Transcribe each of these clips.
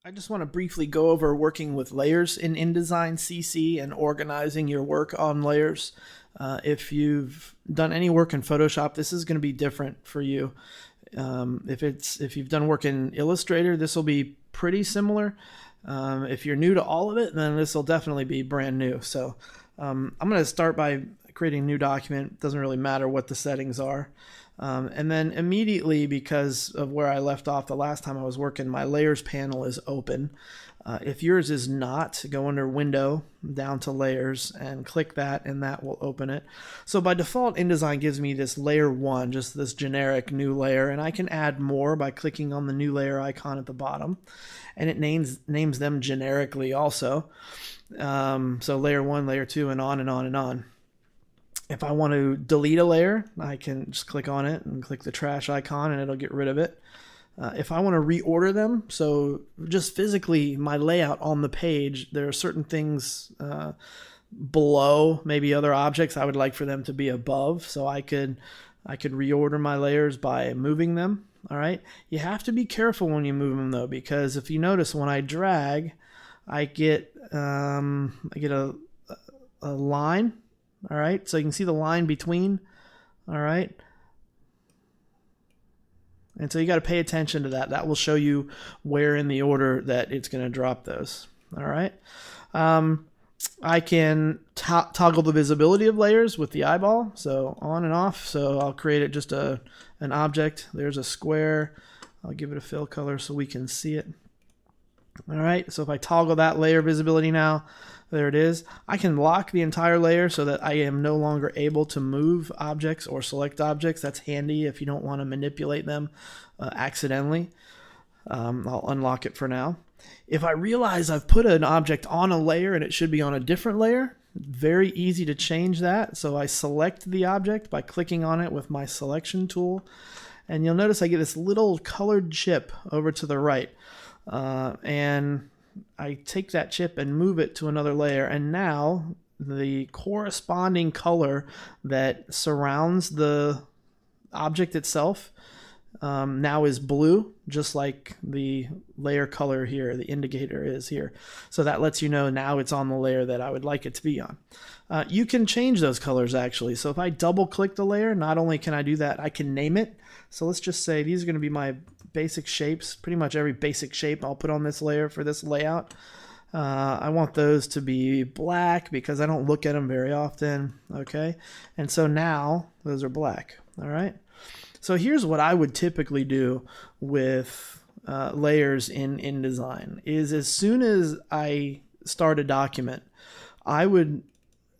I just want to briefly go over working with layers in InDesign CC and organizing your work on layers. If you've done any work in Photoshop, this is going to be different for you. If you've done work in Illustrator, this will be pretty similar. If you're new to all of it, then this will definitely be brand new. So I'm going to start by creating a new document. It doesn't really matter what the settings are. And then immediately, because of where I left off the last time I was working, my layers panel is open. If yours is not, go under Window, down to Layers, and click that, and that will open it. So by default, InDesign gives me this layer 1, just this generic new layer, and I can add more by clicking on the new layer icon at the bottom, and it names them generically also. So layer 1, layer 2, and on and on and on. If I want to delete a layer, I can just click on it and click the trash icon and it'll get rid of it. If I want to reorder them, so just physically my layout on the page, there are certain things below maybe other objects I would like for them to be above. So I could reorder my layers by moving them. All right. You have to be careful when you move them though, because if you notice when I drag, I get a line. All right, so you can see the line between. All right, and so you got to pay attention to that. That will show you where in the order that it's going to drop those. All right, I can toggle the visibility of layers with the eyeball, so on and off. So I'll create it just an object. There's a square. I'll give it a fill color so we can see it. All right, so if I toggle that layer visibility now, there it is. I can lock the entire layer so that I am no longer able to move objects or select objects. That's handy if you don't want to manipulate them accidentally. I'll unlock it for now. If I realize I've put an object on a layer and it should be on a different layer, very easy to change that. So I select the object by clicking on it with my selection tool. And you'll notice I get this little colored chip over to the right. And I take that chip and move it to another layer, and now the corresponding color that surrounds the object itself now is blue, just like the layer color here, the indicator is here. So that lets you know now it's on the layer that I would like it to be on. You can change those colors actually. So if I double click the layer, not only can I do that, I can name it. So let's just say these are going to be my basic shapes. Pretty much every basic shape I'll put on this layer for this layout. I want those to be black because I don't look at them very often. Okay, and so now those are black. All right, so here's what I would typically do with layers in InDesign is as soon as I start a document, I would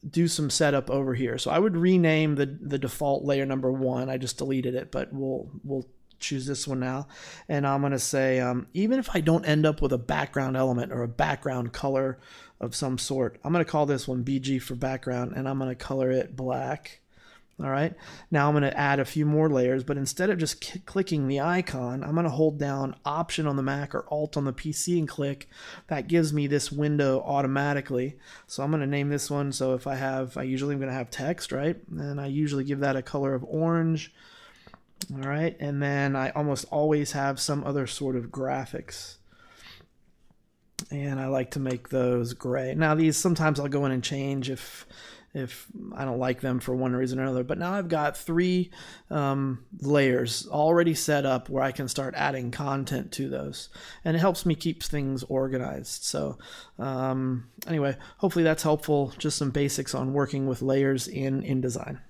do some setup over here. So I would rename the default layer number 1. I just deleted it, but we'll choose this one now, and I'm going to say even if I don't end up with a background element or a background color of some sort, I'm going to call this one BG for background, and I'm going to color it black. All right, now I'm going to add a few more layers, but instead of just clicking the icon, I'm going to hold down Option on the Mac or Alt on the PC and click. That gives me this window automatically. So I'm going to name this one. So if I usually am going to have text, right, and I usually give that a color of orange. All right, and then I almost always have some other sort of graphics, and I like to make those gray. Now these sometimes I'll go in and change if I don't like them for one reason or another, but now I've got 3 layers already set up where I can start adding content to those, and it helps me keep things organized. So anyway, hopefully that's helpful. Just some basics on working with layers in InDesign.